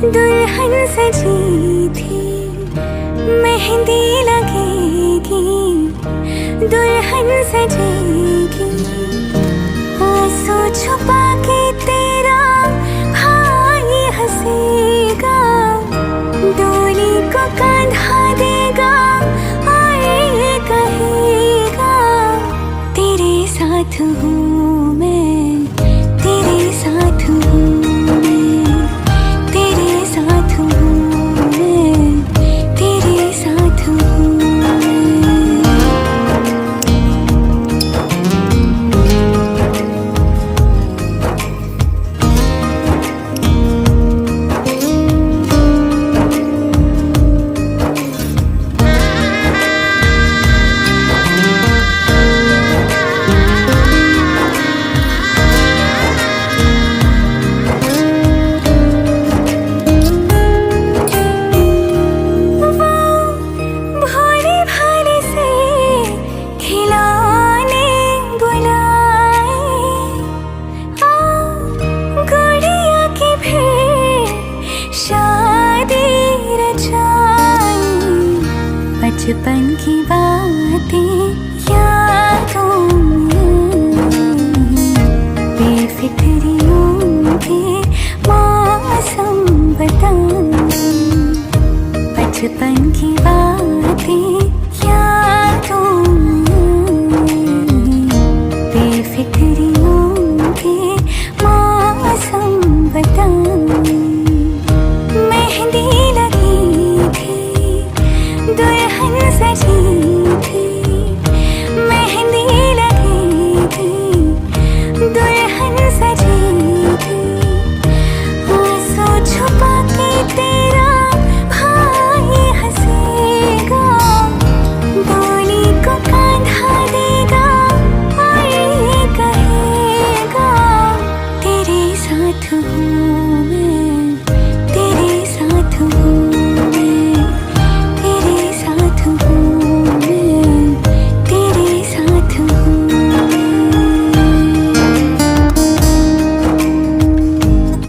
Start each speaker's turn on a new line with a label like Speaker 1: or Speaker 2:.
Speaker 1: दुल्हन सजी थी, मेहंदी लगेगी, दुल्हन सजेगी। आंसू छुपा के तेरा भाई हंसेगा, डोली को कांधा देगा और ये कहेगा, तेरे साथ हूँ मैं, तेरे साथ हूँ मैं, तेरे साथ हूँ मैं, तेरे साथ हूँ मैं। बचपन की बातें यादों में, बेफिक्रियों के मौसम बताए। बचपन की बातें यादों में, बेफिक्रियों के मौसम बताए। मेहंदी लगी थी, दुल्हन सजी थी, मेहंदी लगी थी, दुल्हन सजी थी। आंसू छुपा के तेरा भाई हंसेगा, डोली को कांधा देगा और ये कहेगा, तेरे साथ हूँ